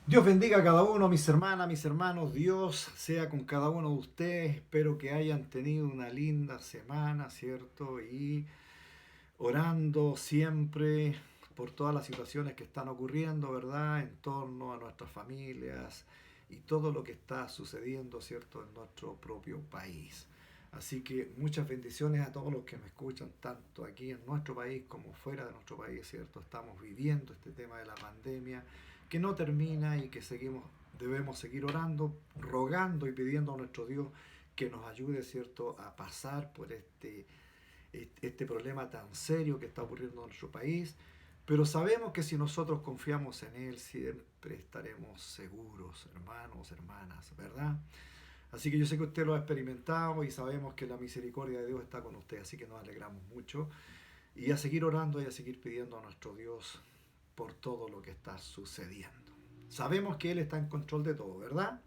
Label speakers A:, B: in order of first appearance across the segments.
A: Dios bendiga a cada uno, mis hermanas, mis hermanos. Dios sea con cada uno de ustedes. Espero que hayan tenido una linda semana, ¿cierto? Y orando siempre por todas las situaciones que están ocurriendo, ¿verdad? En torno a nuestras familias y todo lo que está sucediendo, ¿cierto? En nuestro propio país. Así que muchas bendiciones a todos los que me escuchan, tanto aquí en nuestro país como fuera de nuestro país, ¿cierto? Estamos viviendo este tema de la pandemia que no termina y que debemos seguir orando, rogando y pidiendo a nuestro Dios que nos ayude, ¿cierto?, a pasar por este problema tan serio que está ocurriendo en nuestro país. Pero sabemos que si nosotros confiamos en Él, siempre estaremos seguros, hermanos, hermanas, ¿verdad? Así que yo sé que usted lo ha experimentado y sabemos que la misericordia de Dios está con usted, así que nos alegramos mucho. Y a seguir orando y a seguir pidiendo a nuestro Dios por todo lo que está sucediendo. Sabemos que Él está en control de todo, ¿verdad?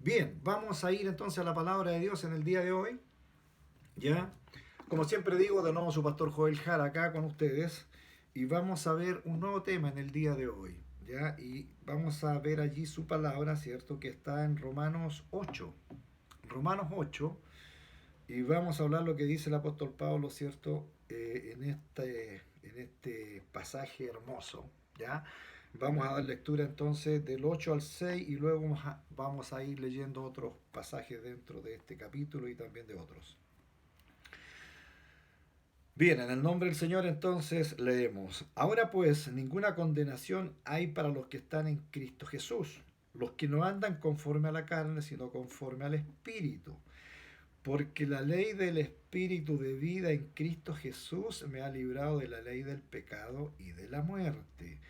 A: Bien, vamos a ir entonces a la palabra de Dios en el día de hoy. ¿Ya? Como siempre digo, de nuevo su pastor Joel Jara acá con ustedes. Y vamos a ver un nuevo tema en el día de hoy. ¿Ya? Y vamos a ver allí su palabra, ¿cierto? Que está en Romanos 8. Romanos 8. Y vamos a hablar lo que dice el apóstol Pablo, ¿cierto? En este pasaje hermoso, ¿ya? Vamos a dar lectura entonces del 8 al 6 y luego vamos a ir leyendo otros pasajes dentro de este capítulo y también de otros. Bien, en el nombre del Señor entonces leemos. Ahora pues, ninguna condenación hay para los que están en Cristo Jesús, los que no andan conforme a la carne, sino conforme al Espíritu. Porque la ley del Espíritu de vida en Cristo Jesús me ha librado de la ley del pecado y de la muerte.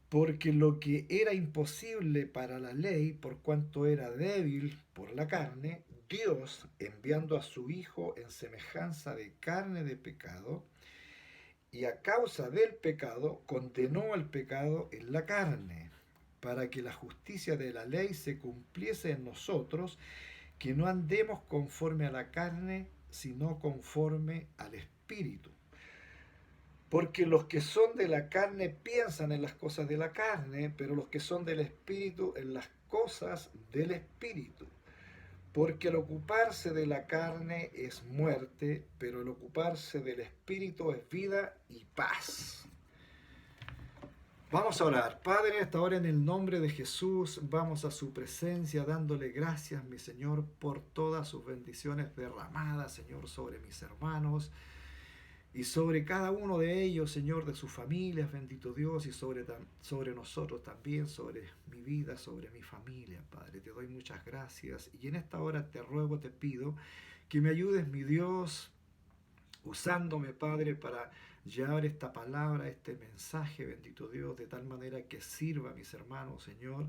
A: Porque lo que era imposible para la ley, por cuanto era débil por la carne, Dios, enviando a su Hijo en semejanza de carne de pecado, y a causa del pecado, condenó al pecado en la carne, para que la justicia de la ley se cumpliese en nosotros, que no andemos conforme a la carne, sino conforme al Espíritu. Porque los que son de la carne piensan en las cosas de la carne, pero los que son del Espíritu en las cosas del Espíritu. Porque el ocuparse de la carne es muerte, pero el ocuparse del Espíritu es vida y paz. Vamos a orar. Padre, hasta ahora en el nombre de Jesús vamos a su presencia dándole gracias, mi Señor, por todas sus bendiciones derramadas, Señor, sobre mis hermanos y sobre cada uno de ellos, Señor, de sus familias, bendito Dios, y sobre nosotros también, sobre mi vida, sobre mi familia, Padre. Te doy muchas gracias y en esta hora te ruego, te pido que me ayudes, mi Dios, usándome, Padre, para llevar esta palabra, este mensaje, bendito Dios, de tal manera que sirva a mis hermanos, Señor,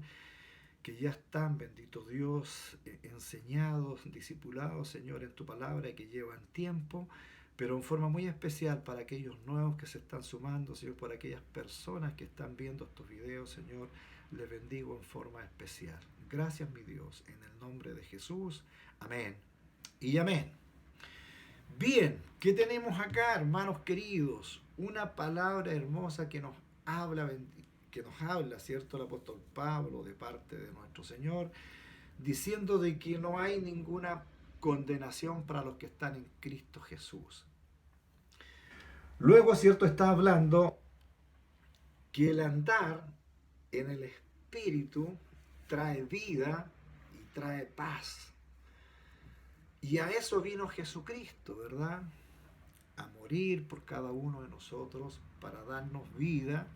A: que ya están, bendito Dios, enseñados, discipulados, Señor, en tu palabra y que llevan tiempo, pero en forma muy especial para aquellos nuevos que se están sumando, Señor, por aquellas personas que están viendo estos videos, Señor, les bendigo en forma especial. Gracias, mi Dios, en el nombre de Jesús. Amén y amén. Bien, ¿qué tenemos acá, hermanos queridos? Una palabra hermosa que nos habla, ¿cierto? El apóstol Pablo de parte de nuestro Señor, diciendo de que no hay ninguna condenación para los que están en Cristo Jesús. Luego, ¿cierto? Está hablando que el andar en el Espíritu trae vida y trae paz. Y a eso vino Jesucristo, ¿verdad? A morir por cada uno de nosotros para darnos vida,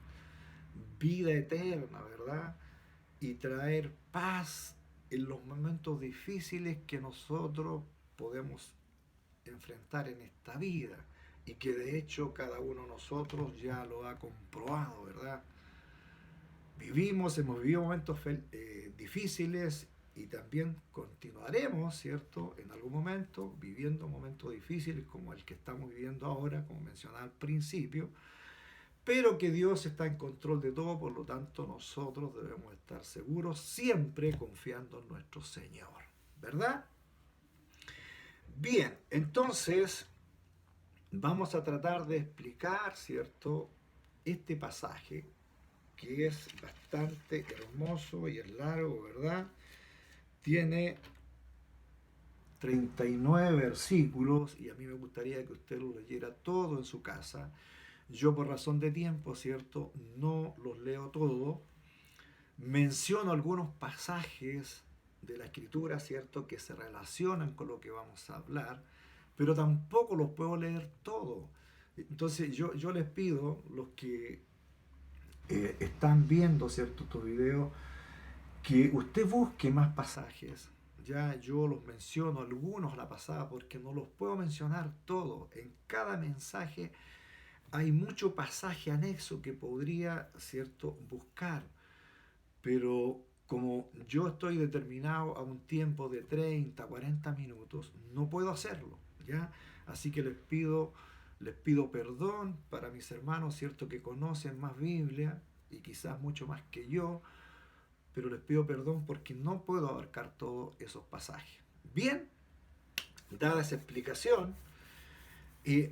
A: vida eterna, ¿verdad? Y traer paz en los momentos difíciles que nosotros podemos enfrentar en esta vida y que de hecho cada uno de nosotros ya lo ha comprobado, ¿verdad? Hemos vivido momentos difíciles y también continuaremos, ¿cierto? En algún momento viviendo momentos difíciles como el que estamos viviendo ahora, como mencionaba al principio, pero que Dios está en control de todo, por lo tanto nosotros debemos estar seguros, siempre confiando en nuestro Señor, ¿verdad? Bien, entonces vamos a tratar de explicar, ¿cierto? Este pasaje que es bastante hermoso y es largo, ¿verdad? Tiene 39 versículos y a mí me gustaría que usted lo leyera todo en su casa. Yo por razón de tiempo, ¿cierto? No los leo todo. Menciono algunos pasajes de la escritura, ¿cierto? Que se relacionan con lo que vamos a hablar, pero tampoco los puedo leer todo. Entonces yo les pido, los que están viendo, ¿cierto? Estos videos, que usted busque más pasajes. Ya yo los menciono algunos a la pasada porque no los puedo mencionar todos. En cada mensaje hay mucho pasaje anexo que podría, ¿cierto?, buscar. Pero como yo estoy determinado a un tiempo de 30, 40 minutos, no puedo hacerlo, ¿ya? Así que les pido perdón para mis hermanos, ¿cierto?, que conocen más Biblia y quizás mucho más que yo, pero les pido perdón porque no puedo abarcar todos esos pasajes. Bien, dada esa explicación,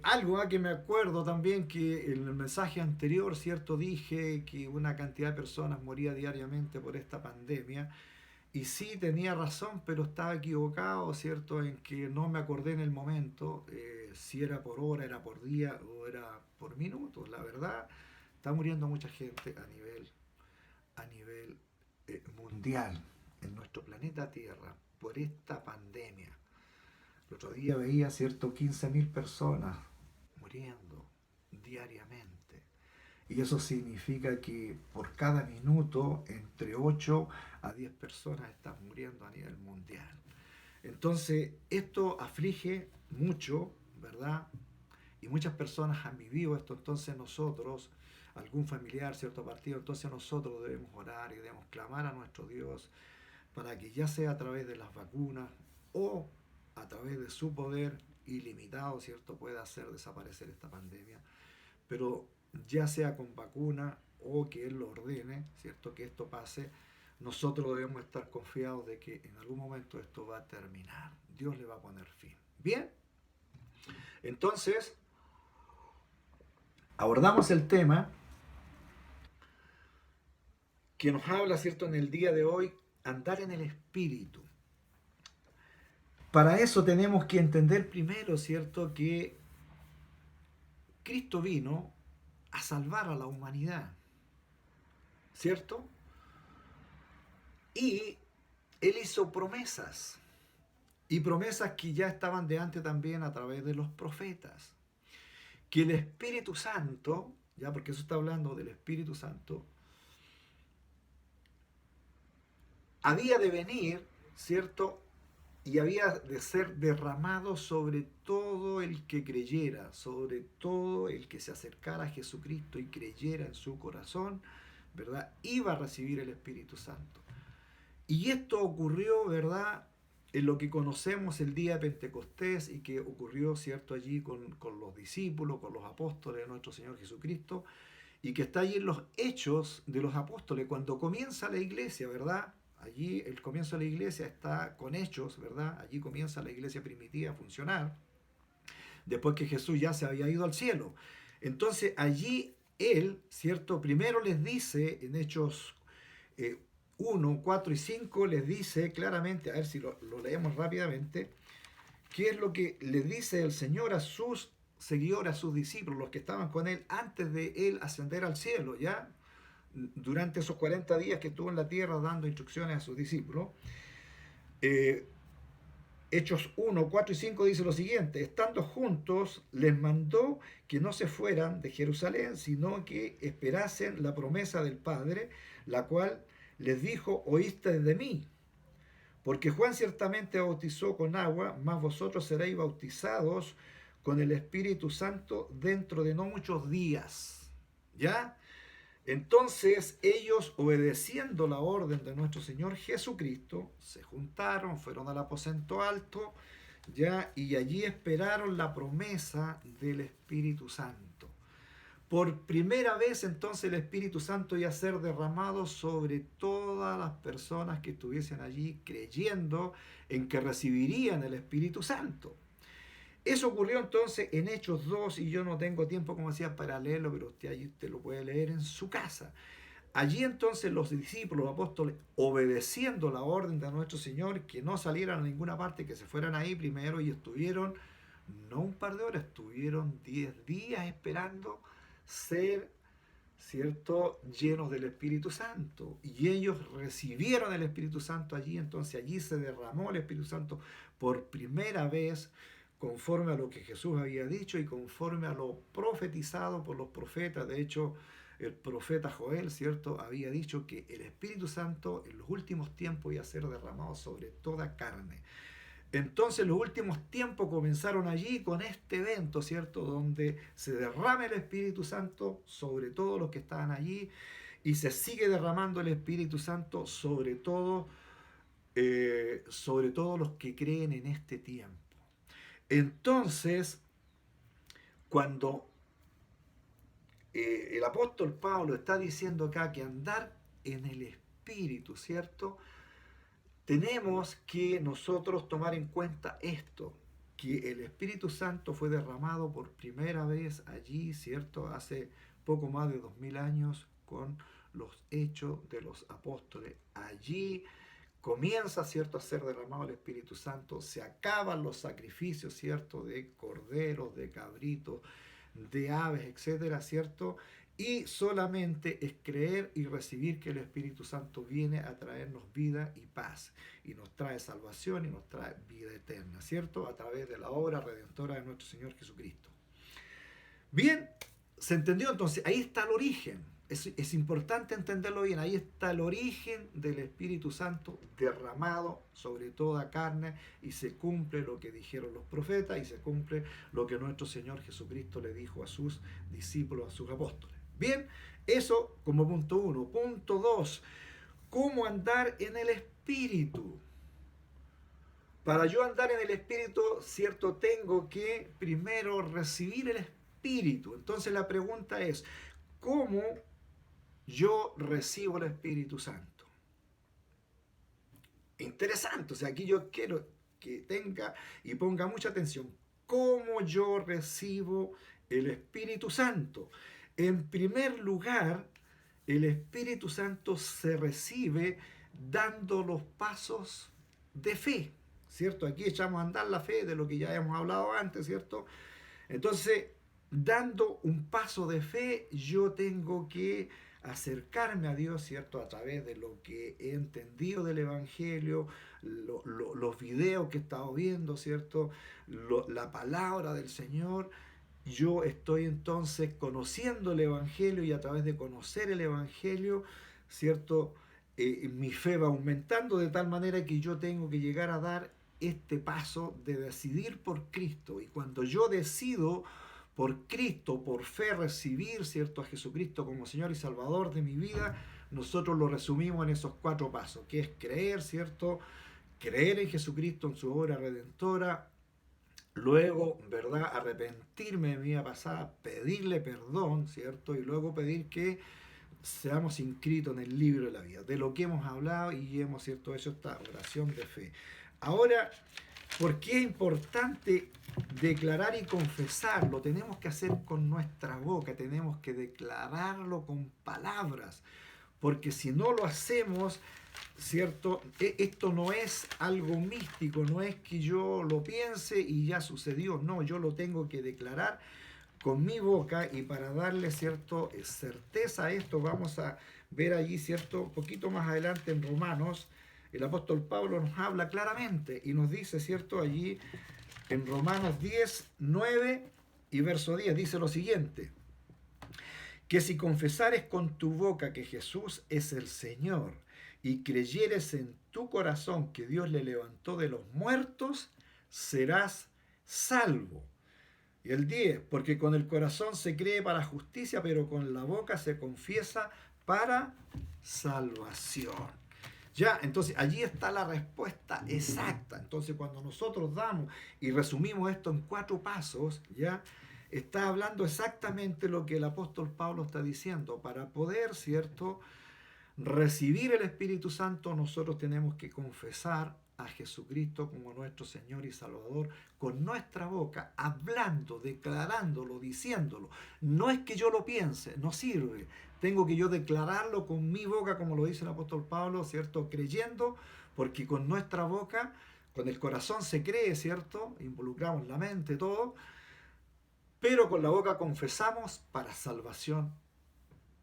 A: algo que me acuerdo también que en el mensaje anterior, ¿cierto? Dije que una cantidad de personas moría diariamente por esta pandemia. Y sí, tenía razón, pero estaba equivocado, ¿cierto? En que no me acordé en el momento si era por hora, era por día o era por minutos. La verdad, está muriendo mucha gente a nivel mundial en nuestro planeta Tierra por esta pandemia. El otro día veía, ¿cierto?, 15.000 personas muriendo diariamente. Y eso significa que por cada minuto entre 8 a 10 personas están muriendo a nivel mundial. Entonces, esto aflige mucho, ¿verdad? Y muchas personas han vivido esto. Entonces nosotros, algún familiar, cierto partido, entonces nosotros debemos orar y debemos clamar a nuestro Dios para que ya sea a través de las vacunas o a través de su poder ilimitado, ¿cierto?, pueda hacer desaparecer esta pandemia, pero ya sea con vacuna o que Él lo ordene, ¿cierto?, que esto pase, nosotros debemos estar confiados de que en algún momento esto va a terminar. Dios le va a poner fin. Bien, entonces abordamos el tema que nos habla, ¿cierto?, en el día de hoy, andar en el Espíritu. Para eso tenemos que entender primero, ¿cierto?, que Cristo vino a salvar a la humanidad, ¿cierto? Y Él hizo promesas, y promesas que ya estaban de antes también a través de los profetas. Que el Espíritu Santo, ya porque eso está hablando del Espíritu Santo, había de venir, ¿cierto?, y había de ser derramado sobre todo el que creyera, sobre todo el que se acercara a Jesucristo y creyera en su corazón, ¿verdad? Iba a recibir el Espíritu Santo. Y esto ocurrió, ¿verdad?, en lo que conocemos el día de Pentecostés y que ocurrió, ¿cierto?, allí con los discípulos, con los apóstoles de nuestro Señor Jesucristo, y que está allí en los hechos de los apóstoles, cuando comienza la iglesia, ¿verdad? Allí el comienzo de la iglesia está con hechos, ¿verdad? Allí comienza la iglesia primitiva a funcionar, después que Jesús ya se había ido al cielo. Entonces allí él, ¿cierto? Primero les dice en Hechos 1, 4 y 5, les dice claramente, a ver si lo leemos rápidamente, qué es lo que les dice el Señor a sus seguidores, a sus discípulos, los que estaban con él antes de él ascender al cielo, ¿ya? Durante esos 40 días que estuvo en la tierra dando instrucciones a sus discípulos. Hechos 1, 4 y 5 dice lo siguiente: estando juntos, les mandó que no se fueran de Jerusalén, sino que esperasen la promesa del Padre, la cual les dijo: oíste de mí. Porque Juan ciertamente bautizó con agua, mas vosotros seréis bautizados con el Espíritu Santo dentro de no muchos días. ¿Ya? Entonces ellos, obedeciendo la orden de nuestro Señor Jesucristo, se juntaron, fueron al aposento alto, ya, y allí esperaron la promesa del Espíritu Santo. Por primera vez entonces el Espíritu Santo iba a ser derramado sobre todas las personas que estuviesen allí creyendo en que recibirían el Espíritu Santo. Eso ocurrió entonces en Hechos 2 y yo no tengo tiempo, como decía, para leerlo, pero usted allí usted lo puede leer en su casa. Allí entonces los discípulos, los apóstoles, obedeciendo la orden de nuestro Señor, que no salieran a ninguna parte, que se fueran ahí primero, y estuvieron, no un par de horas, estuvieron 10 días esperando ser, ¿cierto?, llenos del Espíritu Santo. Y ellos recibieron el Espíritu Santo allí, entonces allí se derramó el Espíritu Santo por primera vez, conforme a lo que Jesús había dicho y conforme a lo profetizado por los profetas. De hecho, el profeta Joel, ¿cierto?, había dicho que el Espíritu Santo en los últimos tiempos iba a ser derramado sobre toda carne. Entonces los últimos tiempos comenzaron allí con este evento, ¿cierto?, donde se derrama el Espíritu Santo sobre todos los que estaban allí y se sigue derramando el Espíritu Santo sobre todos los que creen en este tiempo. Entonces, cuando el apóstol Pablo está diciendo acá que andar en el Espíritu, ¿cierto? Tenemos que nosotros tomar en cuenta esto, que el Espíritu Santo fue derramado por primera vez allí, ¿cierto? Hace poco más de 2000 años con los hechos de los apóstoles. Allí comienza, ¿cierto?, a ser derramado el Espíritu Santo, se acaban los sacrificios, ¿cierto?, de corderos, de cabritos, de aves, etcétera, ¿cierto? Y solamente es creer y recibir que el Espíritu Santo viene a traernos vida y paz, y nos trae salvación y nos trae vida eterna, ¿cierto? A través de la obra redentora de nuestro Señor Jesucristo. Bien, ¿se entendió? Entonces, ahí está el origen. Es importante entenderlo bien. Ahí está el origen del Espíritu Santo derramado sobre toda carne, y se cumple lo que dijeron los profetas y se cumple lo que nuestro Señor Jesucristo le dijo a sus discípulos, a sus apóstoles. Bien, eso como punto 1. Punto 2. ¿Cómo andar en el Espíritu? Para yo andar en el Espíritu, ¿cierto?, tengo que primero recibir el Espíritu. Entonces la pregunta es, ¿cómo yo recibo el Espíritu Santo? Interesante, o sea, aquí yo quiero que tenga y ponga mucha atención. ¿Cómo yo recibo el Espíritu Santo? En primer lugar, el Espíritu Santo se recibe dando los pasos de fe, ¿cierto? Aquí echamos a andar la fe de lo que ya hemos hablado antes, ¿cierto? Entonces, dando un paso de fe, yo tengo que acercarme a Dios, ¿cierto? A través de lo que he entendido del Evangelio, los videos que he estado viendo, ¿cierto? La palabra del Señor. Yo estoy entonces conociendo el Evangelio, y a través de conocer el Evangelio, ¿cierto? Mi fe va aumentando de tal manera que yo tengo que llegar a dar este paso de decidir por Cristo. Y cuando yo decido por Cristo, por fe, recibir, ¿cierto?, a Jesucristo como Señor y Salvador de mi vida, nosotros lo resumimos en esos 4 pasos, que es creer, ¿cierto? Creer en Jesucristo, en su obra redentora. Luego, ¿verdad?, arrepentirme de mi vida pasada, pedirle perdón, ¿cierto? Y luego pedir que seamos inscritos en el libro de la vida, de lo que hemos hablado y hemos, ¿cierto?, hecho esta oración de fe. Ahora, ¿por qué es importante declarar y confesar? Lo tenemos que hacer con nuestra boca, tenemos que declararlo con palabras, porque si no lo hacemos, ¿cierto? Esto no es algo místico, no es que yo lo piense y ya sucedió, no, yo lo tengo que declarar con mi boca. Y para darle, ¿cierto?, certeza a esto, vamos a ver allí, ¿cierto?, un poquito más adelante en Romanos, el apóstol Pablo nos habla claramente y nos dice, ¿cierto?, allí en Romanos 10, 9 y verso 10, dice lo siguiente: que si confesares con tu boca que Jesús es el Señor y creyeres en tu corazón que Dios le levantó de los muertos, serás salvo. Y el 10, porque con el corazón se cree para justicia, pero con la boca se confiesa para salvación. Ya, entonces allí está la respuesta exacta. Entonces cuando nosotros damos y resumimos esto en 4 pasos, ya está hablando exactamente lo que el apóstol Pablo está diciendo. Para poder, ¿cierto?, recibir el Espíritu Santo, nosotros tenemos que confesar a Jesucristo como nuestro Señor y Salvador con nuestra boca, hablando, declarándolo, diciéndolo. No es que yo lo piense, no sirve. tengo que yo declararlo con mi boca, como lo dice el apóstol Pablo, ¿cierto? Creyendo, porque con nuestra boca, con el corazón se cree, ¿cierto? Involucramos la mente, todo, pero con la boca confesamos para salvación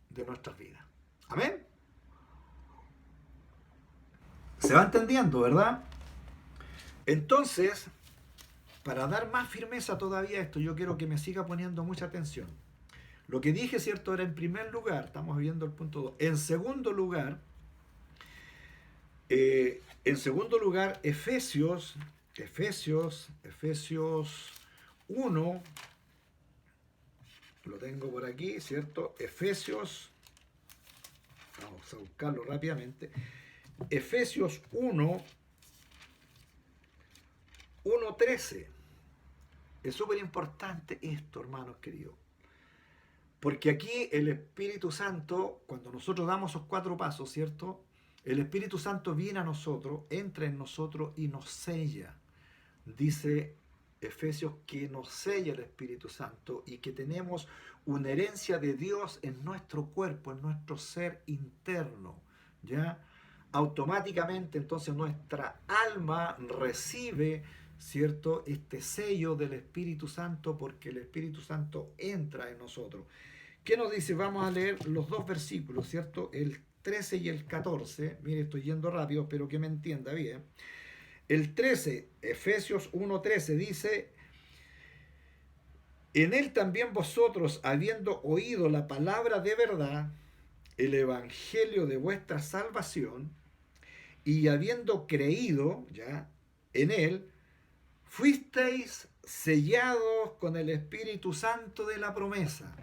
A: de nuestras vidas. Amén. Se va entendiendo, ¿verdad? Entonces, para dar más firmeza todavía a esto, yo quiero que me siga poniendo mucha atención. Lo que dije, ¿cierto? Era en primer lugar, estamos viendo el punto 2. En segundo lugar, Efesios 1, lo tengo por aquí, ¿cierto? Efesios, vamos a buscarlo rápidamente. Efesios 1:13. Es súper importante esto, hermanos queridos. Porque aquí el Espíritu Santo, cuando nosotros damos esos 4 pasos, ¿cierto? El Espíritu Santo viene a nosotros, entra en nosotros y nos sella. Dice Efesios que nos sella el Espíritu Santo y que tenemos una herencia de Dios en nuestro cuerpo, en nuestro ser interno. ¿Ya? Automáticamente entonces nuestra alma recibe, ¿cierto?, este sello del Espíritu Santo, porque el Espíritu Santo entra en nosotros. ¿Qué nos dice? Vamos a leer los 2 versículos, ¿cierto? El 13 y el 14. Mire, estoy yendo rápido, pero que me entienda bien. El 13, Efesios 1:13 dice: en él también vosotros, habiendo oído la palabra de verdad, el evangelio de vuestra salvación, y habiendo creído ya en él, fuisteis sellados con el Espíritu Santo de la promesa.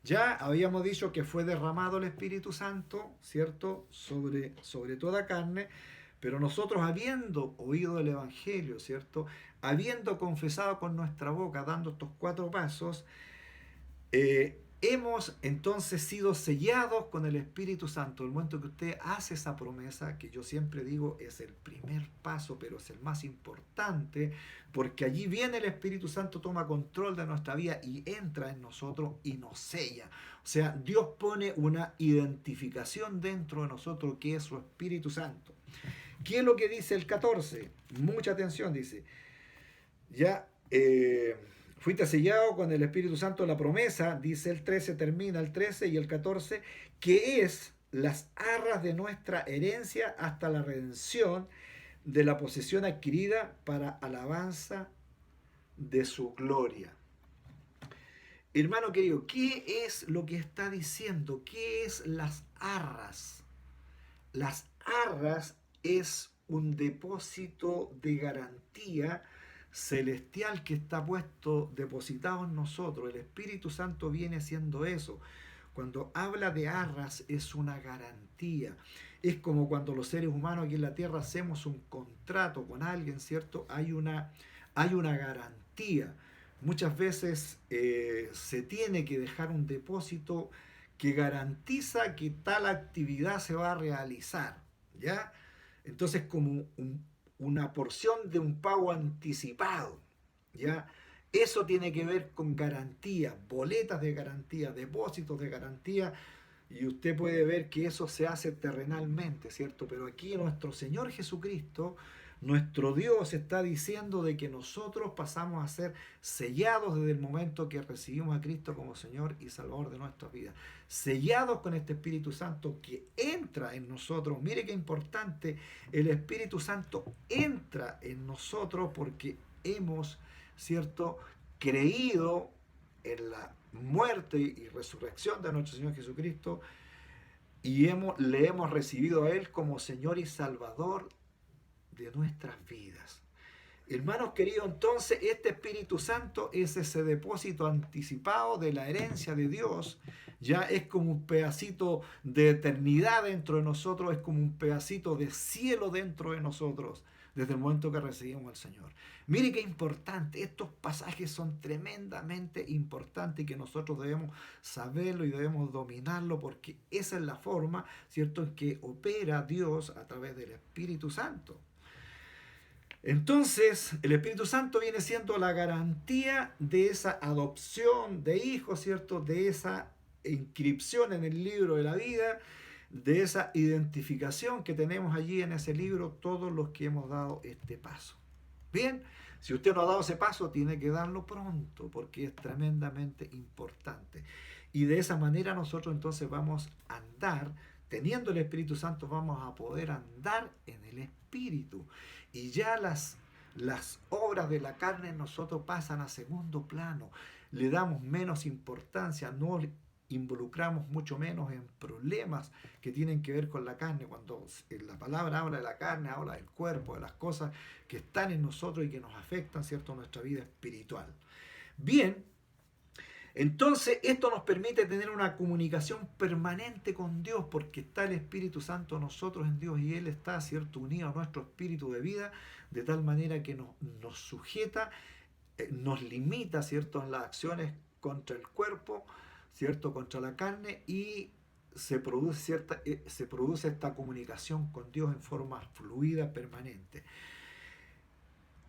A: Ya habíamos dicho que fue derramado el Espíritu Santo, ¿cierto?, sobre toda carne, pero nosotros, habiendo oído el Evangelio, ¿cierto?, habiendo confesado con nuestra boca, dando estos 4 pasos, hemos entonces sido sellados con el Espíritu Santo. El momento que usted hace esa promesa, que yo siempre digo es el primer paso, pero es el más importante, porque allí viene el Espíritu Santo, toma control de nuestra vida y entra en nosotros y nos sella. O sea, Dios pone una identificación dentro de nosotros que es su Espíritu Santo. ¿Qué es lo que dice el 14? Mucha atención, dice. Ya, fuiste sellado con el Espíritu Santo, la promesa, dice el 13, termina el 13 y el 14, que es las arras de nuestra herencia hasta la redención de la posesión adquirida para alabanza de su gloria. Hermano querido, ¿qué es lo que está diciendo? ¿Qué es las arras? Las arras es un depósito de garantía celestial que está puesto, depositado en nosotros. El Espíritu Santo viene siendo eso. Cuando habla de arras es una garantía. Es como cuando los seres humanos aquí en la tierra hacemos un contrato con alguien, ¿cierto? Hay una garantía. Muchas veces se tiene que dejar un depósito que garantiza que tal actividad se va a realizar, ¿ya? Entonces, como una porción de un pago anticipado, ¿ya? Eso tiene que ver con garantía, boletas de garantía, depósitos de garantía, y usted puede ver que eso se hace terrenalmente, ¿cierto? Pero aquí nuestro Señor Jesucristo, nuestro Dios, está diciendo de que nosotros pasamos a ser sellados desde el momento que recibimos a Cristo como Señor y Salvador de nuestras vidas. Sellados con este Espíritu Santo que entra en nosotros. Mire qué importante, el Espíritu Santo entra en nosotros porque hemos, ¿cierto?, creído en la muerte y resurrección de nuestro Señor Jesucristo y le hemos recibido a Él como Señor y Salvador de nuestras vidas. Hermanos queridos, entonces este Espíritu Santo es ese depósito anticipado de la herencia de Dios. Ya es como un pedacito de eternidad dentro de nosotros, es como un pedacito de cielo dentro de nosotros, desde el momento que recibimos al Señor. Mire qué importante, estos pasajes son tremendamente importantes y que nosotros debemos saberlo y debemos dominarlo, porque esa es la forma, ¿cierto?, en que opera Dios a través del Espíritu Santo. Entonces, el Espíritu Santo viene siendo la garantía de esa adopción de hijos, ¿cierto?, de esa inscripción en el libro de la vida, de esa identificación que tenemos allí en ese libro, todos los que hemos dado este paso. Bien, si usted no ha dado ese paso, tiene que darlo pronto, porque es tremendamente importante. Y de esa manera nosotros entonces vamos a andar, teniendo el Espíritu Santo, vamos a poder andar en el Espíritu. Y ya las obras de la carne en nosotros pasan a segundo plano. Le damos menos importancia, no involucramos mucho menos en problemas que tienen que ver con la carne. Cuando la palabra habla de la carne, habla del cuerpo, de las cosas que están en nosotros y que nos afectan, ¿cierto?, nuestra vida espiritual. Bien, entonces esto nos permite tener una comunicación permanente con Dios, porque está el Espíritu Santo en nosotros, en Dios, y Él está, ¿cierto?, unido a nuestro espíritu de vida, de tal manera que nos sujeta, nos limita, ¿cierto?, en las acciones contra el cuerpo, ¿cierto?, contra la carne, y se produce esta comunicación con Dios en forma fluida, permanente.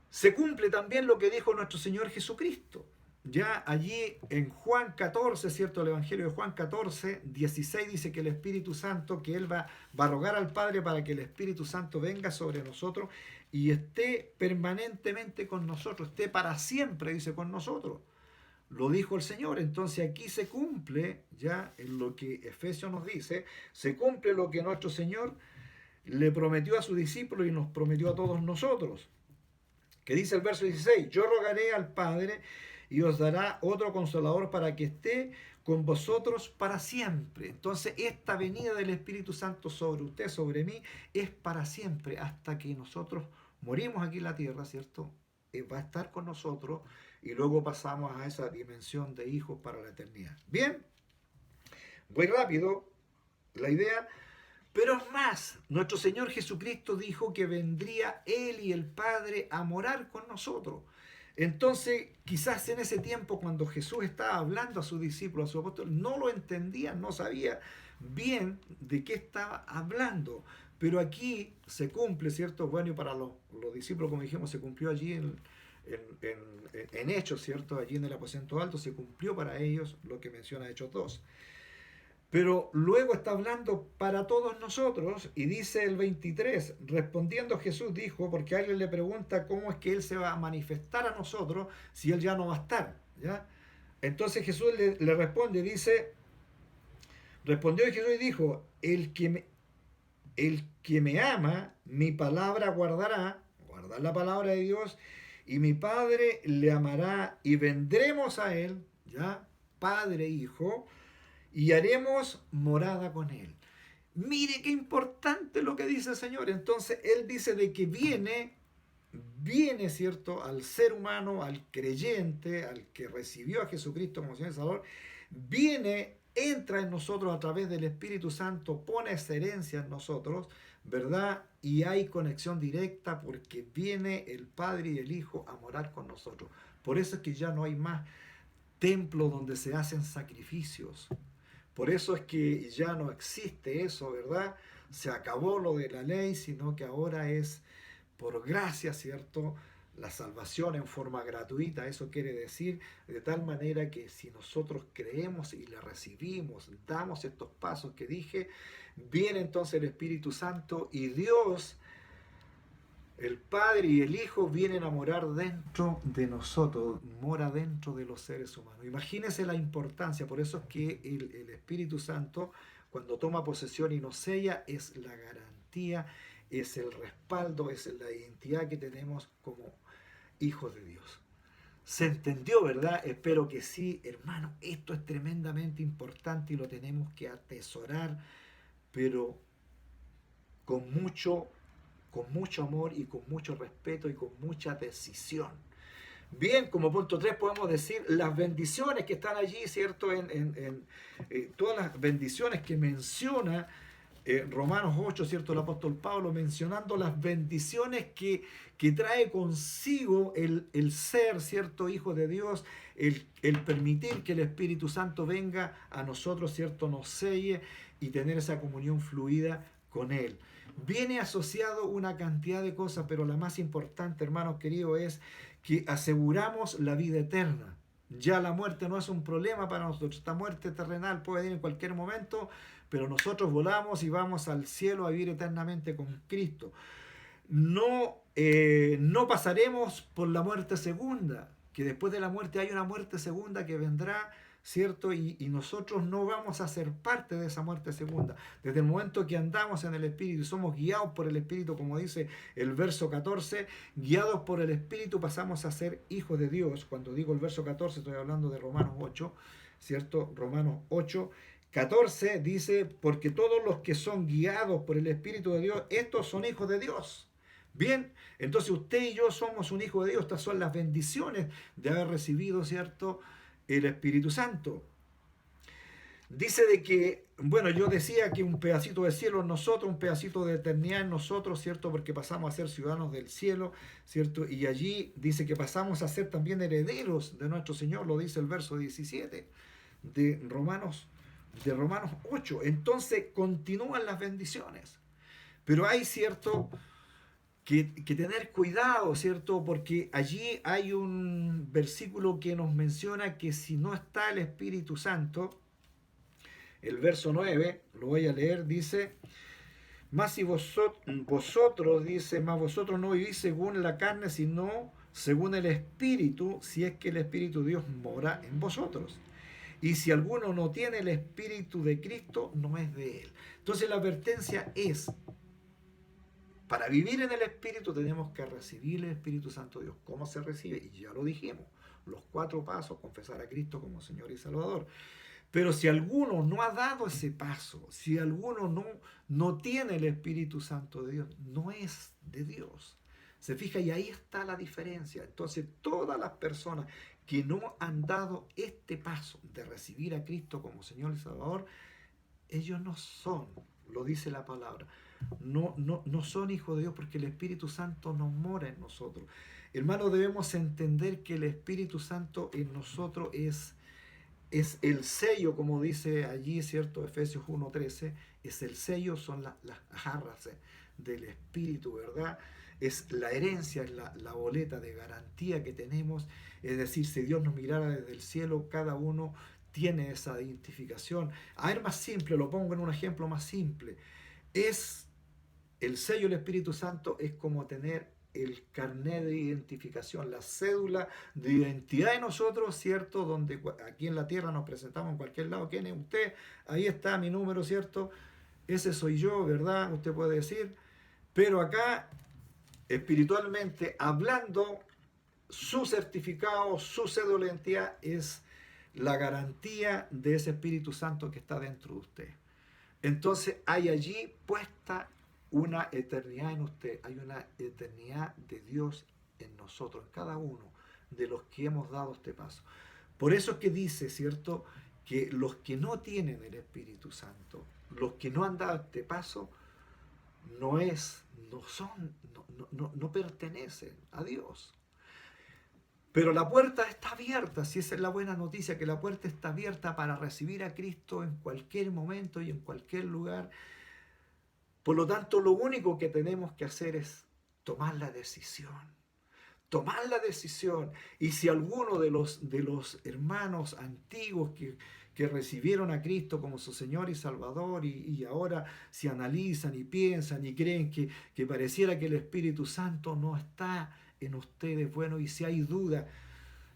A: Se cumple también lo que dijo nuestro Señor Jesucristo. Ya allí en Juan 14, ¿cierto? El Evangelio de Juan 14, 16 dice que el Espíritu Santo, que Él va a rogar al Padre para que el Espíritu Santo venga sobre nosotros y esté permanentemente con nosotros, esté para siempre, dice, con nosotros. Lo dijo el Señor. Entonces aquí se cumple, ya en lo que Efesios nos dice, se cumple lo que nuestro Señor le prometió a sus discípulos y nos prometió a todos nosotros. Que dice el verso 16, yo rogaré al Padre y os dará otro consolador para que esté con vosotros para siempre. Entonces esta venida del Espíritu Santo sobre usted, sobre mí, es para siempre, hasta que nosotros morimos aquí en la tierra, ¿cierto? Va a estar con nosotros y luego pasamos a esa dimensión de hijos para la eternidad. Bien, voy rápido la idea. Pero es más, nuestro Señor Jesucristo dijo que vendría Él y el Padre a morar con nosotros. Entonces, quizás en ese tiempo, cuando Jesús estaba hablando a sus discípulos, a sus apóstoles, no lo entendían, no sabía bien de qué estaba hablando. Pero aquí se cumple, ¿cierto? Bueno, y para los discípulos, como dijimos, se cumplió allí en Hechos, ¿cierto? Allí en el aposento alto, se cumplió para ellos lo que menciona Hechos 2. Pero luego está hablando para todos nosotros y dice el 23, respondiendo Jesús dijo, porque alguien le pregunta cómo es que Él se va a manifestar a nosotros si Él ya no va a estar, ¿ya? Entonces Jesús le responde, dice, respondió Jesús y dijo, el que me ama, mi palabra guardar la palabra de Dios, y mi Padre le amará y vendremos a Él, ¿ya? Padre, Hijo, y haremos morada con Él. Mire qué importante lo que dice el Señor. Entonces Él dice de que viene, ¿cierto?, al ser humano, al creyente, al que recibió a Jesucristo como Señor y Salvador, viene, entra en nosotros a través del Espíritu Santo, pone esa herencia en nosotros, ¿verdad? Y hay conexión directa porque viene el Padre y el Hijo a morar con nosotros. Por eso es que ya no hay más templos donde se hacen sacrificios. Por eso es que ya no existe eso, ¿verdad? Se acabó lo de la ley, sino que ahora es por gracia, ¿cierto? La salvación en forma gratuita, eso quiere decir, de tal manera que si nosotros creemos y la recibimos, damos estos pasos que dije, viene entonces el Espíritu Santo y Dios, el Padre y el Hijo vienen a morar dentro de nosotros, mora dentro de los seres humanos. Imagínense la importancia, por eso es que el Espíritu Santo, cuando toma posesión y nos sella, es la garantía, es el respaldo, es la identidad que tenemos como hijos de Dios. ¿Se entendió, verdad? Espero que sí, hermano. Esto es tremendamente importante y lo tenemos que atesorar, pero con mucho amor y con mucho respeto y con mucha decisión. Bien, como punto 3 podemos decir las bendiciones que están allí, ¿cierto? Todas las bendiciones que menciona Romanos 8, ¿cierto? El apóstol Pablo mencionando las bendiciones que trae consigo el ser, ¿cierto? Hijo de Dios, el permitir que el Espíritu Santo venga a nosotros, ¿cierto? Nos selle y tener esa comunión fluida con Él. Viene asociado una cantidad de cosas, pero la más importante, hermanos queridos, es que aseguramos la vida eterna. Ya la muerte no es un problema para nosotros. Esta muerte terrenal puede venir en cualquier momento, pero nosotros volamos y vamos al cielo a vivir eternamente con Cristo. No pasaremos por la muerte segunda, que después de la muerte hay una muerte segunda que vendrá, ¿cierto? Y nosotros no vamos a ser parte de esa muerte segunda. Desde el momento que andamos en el Espíritu y somos guiados por el Espíritu, como dice el verso 14, guiados por el Espíritu pasamos a ser hijos de Dios. Cuando digo el verso 14 estoy hablando de Romanos 8, ¿cierto? Romanos 8. 14 dice, porque todos los que son guiados por el Espíritu de Dios, estos son hijos de Dios. Bien, entonces usted y yo somos un hijo de Dios. Estas son las bendiciones de haber recibido, ¿cierto?, el Espíritu Santo. Dice de que, bueno, yo decía que un pedacito de cielo en nosotros, un pedacito de eternidad en nosotros, ¿cierto? Porque pasamos a ser ciudadanos del cielo, ¿cierto? Y allí dice que pasamos a ser también herederos de nuestro Señor, lo dice el verso 17 de Romanos 8. Entonces continúan las bendiciones. Pero hay, ¿cierto?, que tener cuidado, ¿cierto? Porque allí hay un versículo que nos menciona que si no está el Espíritu Santo, el verso 9, lo voy a leer, dice, más si vosotros, dice, más vosotros no vivís según la carne, sino según el Espíritu, si es que el Espíritu de Dios mora en vosotros. Y si alguno no tiene el Espíritu de Cristo, no es de él. Entonces la advertencia es, para vivir en el Espíritu tenemos que recibir el Espíritu Santo de Dios. ¿Cómo se recibe? Y ya lo dijimos, los 4 pasos, confesar a Cristo como Señor y Salvador. Pero si alguno no ha dado ese paso, si alguno no tiene el Espíritu Santo de Dios, no es de Dios. Se fija, y ahí está la diferencia. Entonces, todas las personas que no han dado este paso de recibir a Cristo como Señor y Salvador, ellos no son, lo dice la palabra, no son hijos de Dios porque el Espíritu Santo no mora en nosotros. Hermanos, debemos entender que el Espíritu Santo en nosotros es el sello, como dice allí, ¿cierto? Efesios 1:13, es el sello, son las jarras del Espíritu, ¿verdad? Es la herencia, es la boleta de garantía que tenemos. Es decir, si Dios nos mirara desde el cielo, cada uno tiene esa identificación. A ver, más simple, lo pongo en un ejemplo más simple. Es el sello del Espíritu Santo es como tener el carnet de identificación, la cédula de identidad de nosotros, ¿cierto? Donde aquí en la tierra nos presentamos en cualquier lado. ¿Quién es usted? Ahí está mi número, ¿cierto? Ese soy yo, ¿verdad? Usted puede decir. Pero acá, espiritualmente hablando, su certificado, su cédula de identidad es la garantía de ese Espíritu Santo que está dentro de usted. Entonces hay allí puesta una eternidad en usted, hay una eternidad de Dios en nosotros, en cada uno de los que hemos dado este paso. Por eso es que dice, ¿cierto?, que los que no tienen el Espíritu Santo, los que no han dado este paso, no pertenecen a Dios. Pero la puerta está abierta, si esa es la buena noticia, que la puerta está abierta para recibir a Cristo en cualquier momento y en cualquier lugar. Por lo tanto, lo único que tenemos que hacer es tomar la decisión. Tomar la decisión. Y si alguno de los hermanos antiguos que recibieron a Cristo como su Señor y Salvador y ahora se analizan y piensan y creen que pareciera que el Espíritu Santo no está en ustedes, bueno, y si hay duda,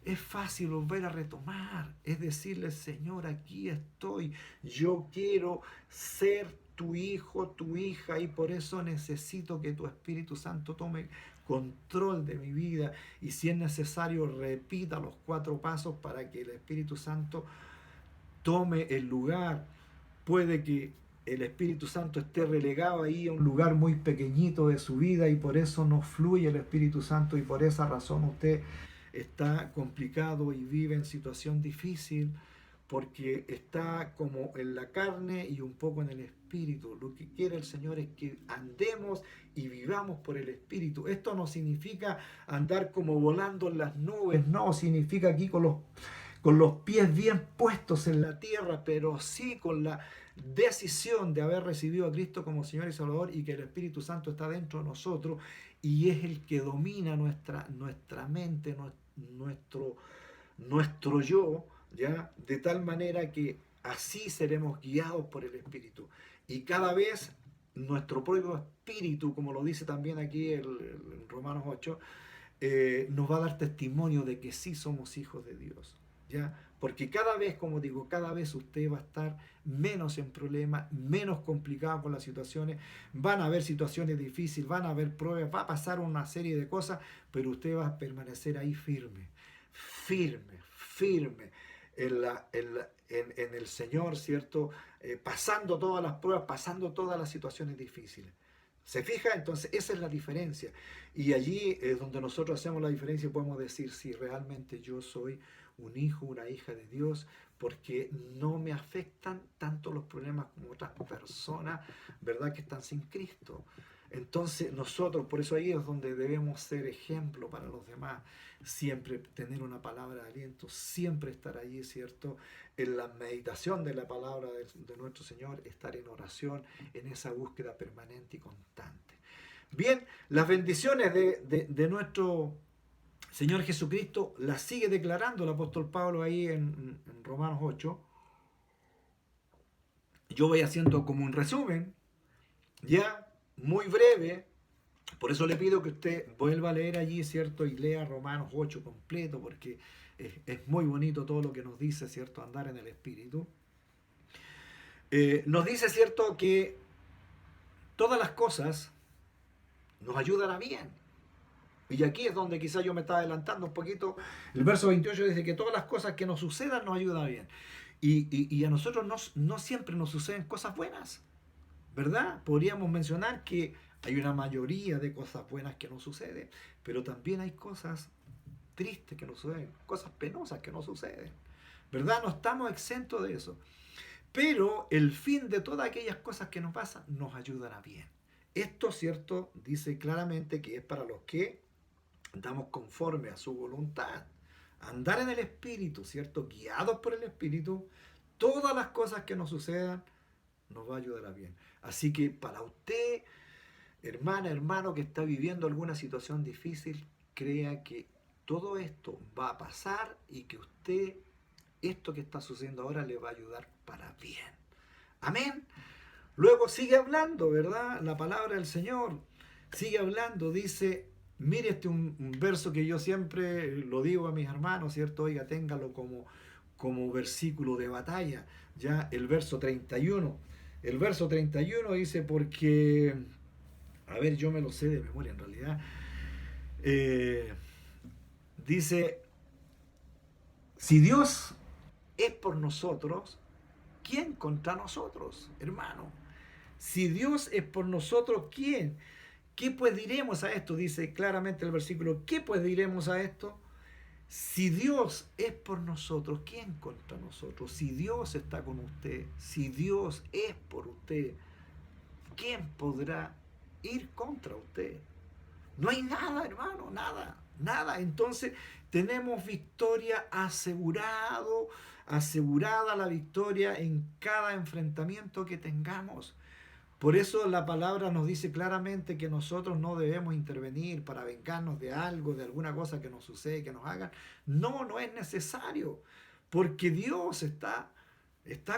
A: es fácil volver a retomar, es decirle, Señor, aquí estoy, yo quiero ser tu hijo, tu hija, y por eso necesito que tu Espíritu Santo tome control de mi vida, y si es necesario repita los 4 pasos para que el Espíritu Santo tome el lugar. Puede que el Espíritu Santo esté relegado ahí a un lugar muy pequeñito de su vida y por eso no fluye el Espíritu Santo, y por esa razón usted está complicado y vive en situación difícil porque está como en la carne y un poco en el Espíritu. Lo que quiere el Señor es que andemos y vivamos por el Espíritu. Esto no significa andar como volando en las nubes, no, significa aquí con los pies bien puestos en la tierra, pero sí con la decisión de haber recibido a Cristo como Señor y Salvador y que el Espíritu Santo está dentro de nosotros y es el que domina nuestra mente, nuestro yo, ¿ya? De tal manera que así seremos guiados por el Espíritu. Y cada vez nuestro propio espíritu, como lo dice también aquí el Romanos 8, nos va a dar testimonio de que sí somos hijos de Dios. ¿Ya? Porque cada vez, como digo, cada vez usted va a estar menos en problemas, menos complicado con las situaciones, van a haber situaciones difíciles, van a haber pruebas, va a pasar una serie de cosas, pero usted va a permanecer ahí firme, firme, firme en el Señor, ¿cierto? Pasando todas las pruebas, pasando todas las situaciones difíciles. ¿Se fija? Entonces esa es la diferencia. Y allí es donde nosotros hacemos la diferencia y podemos decir si realmente yo soy un hijo, una hija de Dios, porque no me afectan tanto los problemas como otras personas, ¿verdad? Que están sin Cristo. Entonces nosotros, por eso ahí es donde debemos ser ejemplo para los demás, siempre tener una palabra de aliento, siempre estar allí, ¿cierto? En la meditación de la palabra de nuestro Señor, estar en oración, en esa búsqueda permanente y constante. Bien, las bendiciones de nuestro Señor Jesucristo las sigue declarando el apóstol Pablo ahí en Romanos 8. Yo voy haciendo como un resumen, ya muy breve. Por eso le pido que usted vuelva a leer allí, ¿cierto? Y lea Romanos 8 completo, porque es muy bonito todo lo que nos dice, ¿cierto? Andar en el Espíritu. Nos dice, ¿cierto? Que todas las cosas nos ayudan a bien. Y aquí es donde quizás yo me estaba adelantando un poquito. El verso 28 dice que todas las cosas que nos sucedan nos ayudan a bien. Y a nosotros no siempre nos suceden cosas buenas, ¿verdad? Podríamos mencionar que hay una mayoría de cosas buenas que nos suceden, pero también hay cosas tristes que nos suceden, cosas penosas que nos suceden, ¿verdad? No estamos exentos de eso. Pero el fin de todas aquellas cosas que nos pasan nos ayudará bien. Esto, ¿cierto? Dice claramente que es para los que andamos conforme a su voluntad. Andar en el Espíritu, ¿cierto? Guiados por el Espíritu, todas las cosas que nos sucedan nos va a ayudar a bien. Así que para usted, hermana, hermano, que está viviendo alguna situación difícil, crea que todo esto va a pasar y que usted, esto que está sucediendo ahora, le va a ayudar para bien. Amén. Luego sigue hablando, ¿verdad? La palabra del Señor sigue hablando, dice, mire un verso que yo siempre lo digo a mis hermanos, ¿cierto? Oiga, téngalo como versículo de batalla, ya el verso 31. El verso 31 dice, porque, a ver, yo me lo sé de memoria en realidad, eh, dice, si Dios es por nosotros, ¿quién contra nosotros, hermano? Si Dios es por nosotros, ¿quién? ¿Qué pues diremos a esto? Dice claramente el versículo, ¿qué pues diremos a esto? Si Dios es por nosotros, ¿quién contra nosotros? Si Dios está con usted, si Dios es por usted, ¿quién podrá ir contra usted? No hay nada, hermano, nada, nada. Entonces tenemos victoria asegurada la victoria en cada enfrentamiento que tengamos. Por eso la palabra nos dice claramente que nosotros no debemos intervenir para vengarnos de algo, de alguna cosa que nos sucede, que nos hagan. No, no es necesario, porque Dios está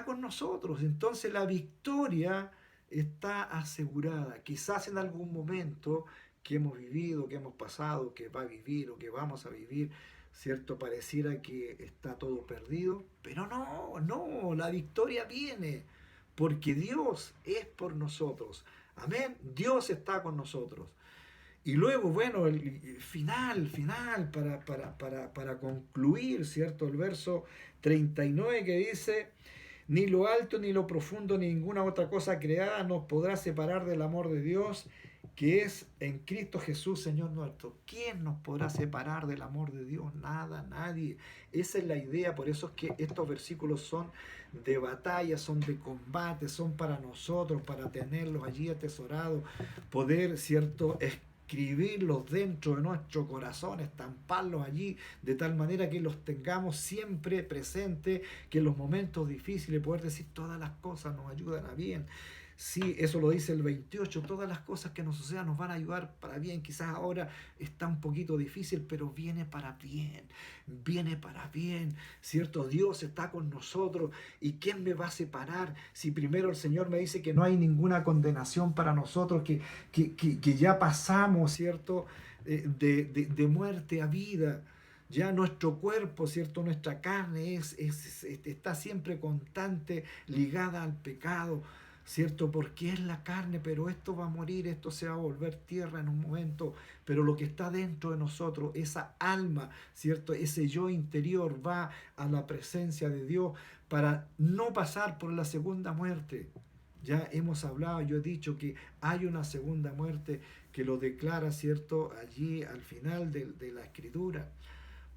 A: con nosotros. Entonces la victoria está asegurada. Quizás en algún momento que hemos vivido, que hemos pasado, que va a vivir o que vamos a vivir, ¿cierto? Pareciera que está todo perdido, pero no, no, la victoria viene porque Dios es por nosotros. Amén. Dios está con nosotros. Y luego, bueno, el final, para concluir, ¿cierto? El verso 39 que dice, ni lo alto, ni lo profundo, ni ninguna otra cosa creada nos podrá separar del amor de Dios que es en Cristo Jesús, Señor nuestro. ¿Quién nos podrá separar del amor de Dios? Nada, nadie. Esa es la idea, por eso es que estos versículos son de batalla, son de combate, son para nosotros, para tenerlos allí atesorados, poder, ¿cierto?, escribirlos dentro de nuestro corazón, estamparlos allí, de tal manera que los tengamos siempre presentes, que en los momentos difíciles poder decir todas las cosas nos ayudan a bien. Sí, eso lo dice el 28. Todas las cosas que nos sucedan nos van a ayudar para bien. Quizás ahora está un poquito difícil, pero viene para bien. Viene para bien, ¿cierto? Dios está con nosotros. ¿Y quién me va a separar? Si primero el Señor me dice que no hay ninguna condenación para nosotros, que ya pasamos, ¿cierto? De muerte a vida. Ya nuestro cuerpo, ¿cierto? Nuestra carne está siempre constante, ligada al pecado, ¿cierto? Porque es la carne, pero esto va a morir, esto se va a volver tierra en un momento, pero lo que está dentro de nosotros, esa alma, ¿cierto? Ese yo interior va a la presencia de Dios para no pasar por la segunda muerte. Ya hemos hablado, yo he dicho que hay una segunda muerte que lo declara, ¿cierto? Allí al final de la escritura.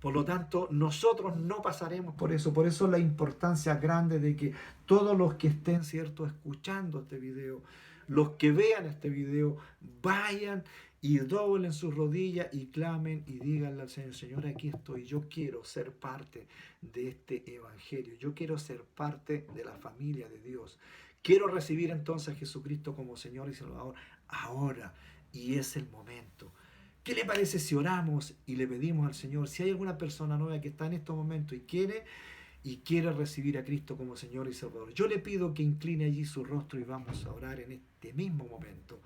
A: Por lo tanto, nosotros no pasaremos por eso. Por eso la importancia grande de que todos los que estén, ¿cierto?, escuchando este video, los que vean este video, vayan y doblen sus rodillas y clamen y díganle al Señor, Señor, aquí estoy, yo quiero ser parte de este evangelio, yo quiero ser parte de la familia de Dios. Quiero recibir entonces a Jesucristo como Señor y Salvador ahora, y es el momento. ¿Qué le parece si oramos y le pedimos al Señor, si hay alguna persona nueva que está en estos momentos y quiere recibir a Cristo como Señor y Salvador? Yo le pido que incline allí su rostro y vamos a orar en este mismo momento.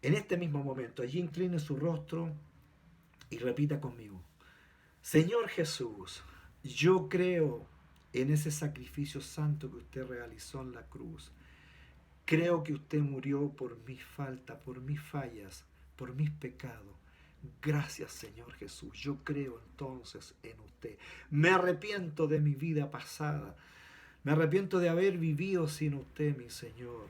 A: En este mismo momento, allí incline su rostro y repita conmigo. Señor Jesús, yo creo en ese sacrificio santo que usted realizó en la cruz. Creo que usted murió por mis faltas, por mis fallas, por mis pecados. Gracias, Señor Jesús. Yo creo entonces en usted. Me arrepiento de mi vida pasada. Me arrepiento de haber vivido sin usted, mi Señor.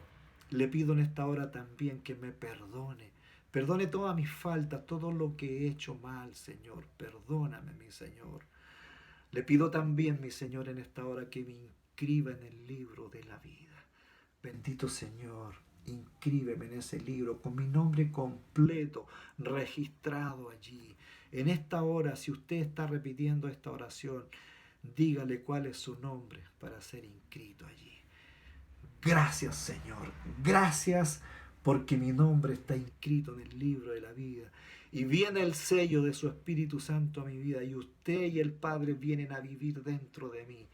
A: Le pido en esta hora también que me perdone. Perdone todas mis faltas, todo lo que he hecho mal, Señor. Perdóname, mi Señor. Le pido también, mi Señor, en esta hora que me inscriba en el libro de la vida. Bendito Señor, inscríbeme en ese libro con mi nombre completo registrado allí. En esta hora, si usted está repitiendo esta oración, dígale cuál es su nombre para ser inscrito allí. Gracias, Señor. Gracias porque mi nombre está inscrito en el libro de la vida. Y viene el sello de su Espíritu Santo a mi vida. Y usted y el Padre vienen a vivir dentro de mí.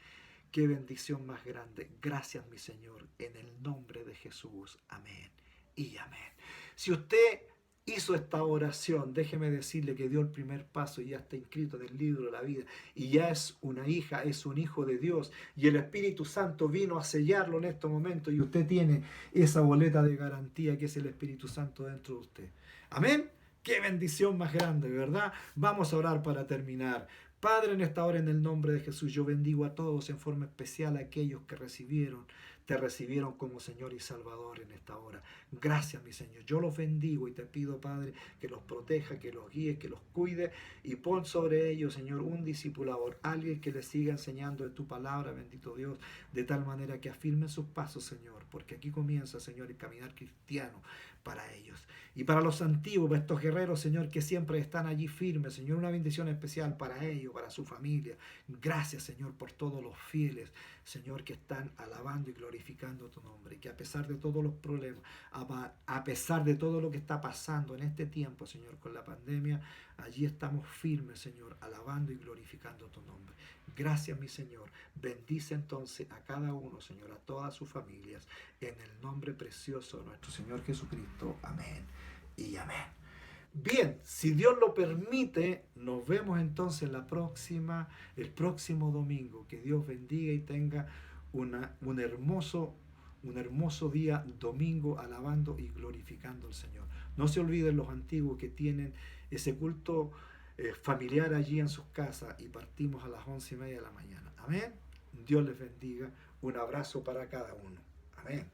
A: Qué bendición más grande. Gracias, mi Señor, en el nombre de Jesús. Amén y amén. Si usted hizo esta oración, déjeme decirle que dio el primer paso y ya está inscrito en el libro de la vida. Y ya es una hija, es un hijo de Dios. Y el Espíritu Santo vino a sellarlo en este momento. Y usted tiene esa boleta de garantía que es el Espíritu Santo dentro de usted. Amén. Qué bendición más grande, ¿verdad? Vamos a orar para terminar. Padre, en esta hora, en el nombre de Jesús, yo bendigo a todos en forma especial a aquellos que te recibieron como Señor y Salvador en esta hora. Gracias, mi Señor. Yo los bendigo y te pido, Padre, que los proteja, que los guíe, que los cuide y pon sobre ellos, Señor, un discipulador, alguien que les siga enseñando de tu palabra, bendito Dios, de tal manera que afirmen sus pasos, Señor, porque aquí comienza, Señor, el caminar cristiano para ellos. Y para los antiguos, para estos guerreros, Señor, que siempre están allí firmes, Señor, una bendición especial para ellos, para su familia. Gracias, Señor, por todos los fieles, Señor, que están alabando y glorificando tu nombre. Que a pesar de todos los problemas, a pesar de todo lo que está pasando en este tiempo, Señor, con la pandemia, allí estamos firmes, Señor, alabando y glorificando tu nombre. Gracias, mi Señor. Bendice entonces a cada uno, Señor, a todas sus familias, en el nombre precioso de nuestro Señor Jesucristo. Amén y amén. Bien, si Dios lo permite, nos vemos entonces el próximo domingo. Que Dios bendiga y tenga un hermoso día domingo alabando y glorificando al Señor. No se olviden los antiguos que tienen ese culto familiar allí en sus casas y partimos a las 11:30 de la mañana. Amén. Dios les bendiga. Un abrazo para cada uno. Amén.